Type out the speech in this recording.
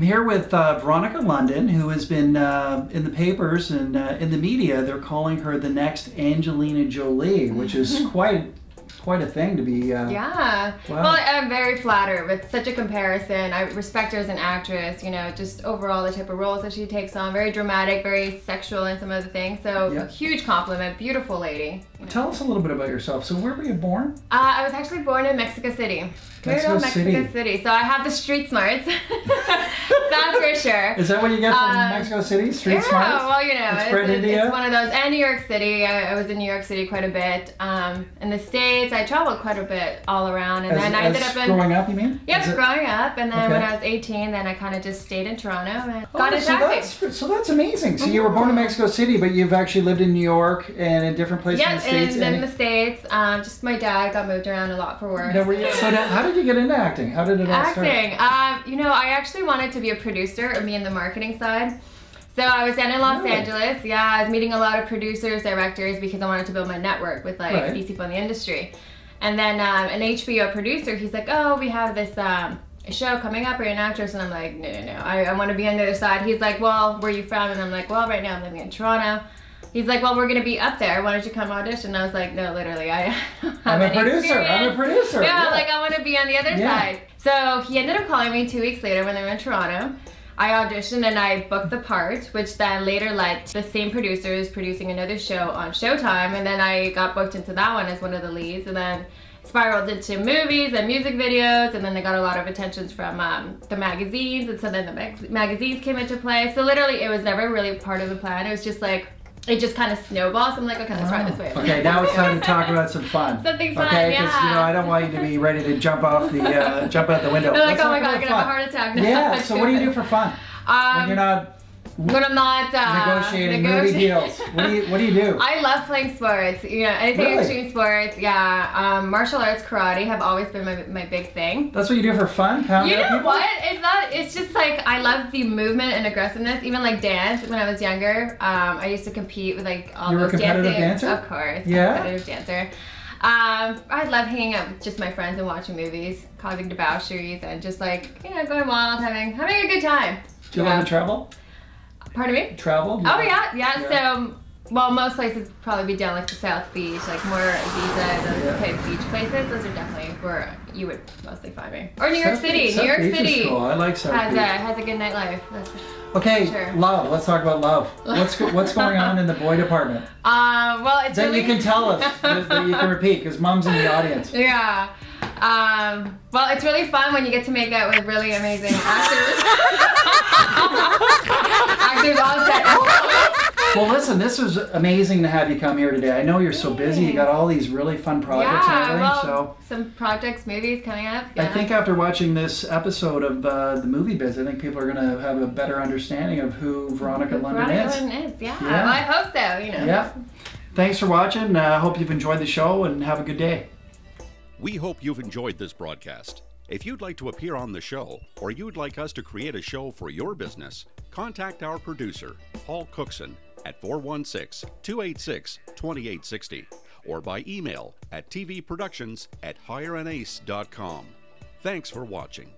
here with Veronika London, who has been in the papers and in the media. They're calling her the next Angelina Jolie, which is quite a thing to be. Yeah. Wow. Well, I'm very flattered with such a comparison. I respect her as an actress, you know, just overall the type of roles that she takes on. Very dramatic, very sexual in some of the things. So a huge compliment. Beautiful lady. You know. Tell us a little bit about yourself. So where were you born? I was actually born in Mexico City. Mexico City. So I have the street smarts. That's for sure. Is that what you get from Mexico City? Street smarts? Yeah, well, you know, it's one of those. And New York City. I was in New York City quite a bit. In the States, I traveled quite a bit all around. And then I ended up in... growing up, you mean? Yep, growing up. And then when I was 18, then I kind of just stayed in Toronto and got into acting. So that's amazing. So you were born in Mexico City, but you've actually lived in New York and in different places in the States? Yeah, in the States. Just my dad got moved around a lot for work. So how did you get into acting? How did it all start? Acting. You know, I actually wanted to be a producer or be in the marketing side. So I was down in Los Angeles. Yeah, I was meeting a lot of producers, directors, because I wanted to build my network with like these people in the industry. And then an HBO producer, he's like, oh, we have this show coming up, are you an actress? And I'm like, no. I want to be on the other side. He's like, well, where are you from? And I'm like, well, right now I'm living in Toronto. He's like, well, we're going to be up there. Why don't you come audition? And I was like, no, literally, I'm a producer. Yeah, like I want to be on the other side. So he ended up calling me 2 weeks later when they were in Toronto. I auditioned and I booked the part, which then later led to the same producers producing another show on Showtime. And then I got booked into that one as one of the leads. And then spiraled into movies and music videos. And then they got a lot of attentions from the magazines. And so then the magazines came into play. So literally it was never really part of the plan. It was just like, it just kind of snowballs. I'm like, okay, let's try it this way. Okay, now it's time to talk about some fun. Something fun, okay, because you know I don't want you to be ready to jump off the jump out the window. They're like, oh my god, I'm gonna have a heart attack now. Yeah. So what do you do for fun when you're not? When I'm not negotiating movie deals, what do you do? I love playing sports. You know, anything extreme sports. Yeah, martial arts, karate have always been my big thing. That's what you do for fun? You know what? It's not. It's just like I love the movement and aggressiveness. Even like dance. When I was younger, I used to compete with like all those dancing. You were a competitive dancer? Of course. Yeah. Competitive dancer. I love hanging out with just my friends and watching movies, causing debaucheries, and just like going wild, having a good time. Do you love to travel? Pardon me? Travel? Oh yeah. So, well, most places would probably be down like the South Beach, like more Ibiza, those type of beach places. Those are definitely where you would mostly find me. Or New York City. New York City is cool. I like South Beach. Has a good nightlife. Okay, love. Let's talk about love. What's going on in the boy department? Well, it's that you can tell us that you can repeat because Mom's in the audience. Yeah. Well, it's really fun when you get to make out with really amazing actors. Actors on set. Well, listen, this was amazing to have you come here today. I know you're so busy. You got all these really fun projects and everything. Well, some projects, movies coming up. I think after watching this episode of the Movie Biz, I think people are going to have a better understanding of who Veronika London is. Yeah. Well, I hope so. You know. Yeah. Thanks for watching. I hope you've enjoyed the show and have a good day. We hope you've enjoyed this broadcast. If you'd like to appear on the show, or you'd like us to create a show for your business, contact our producer, Paul Cookson, at 416-286-2860, or by email at tvproductions@higheranace.com. Thanks for watching.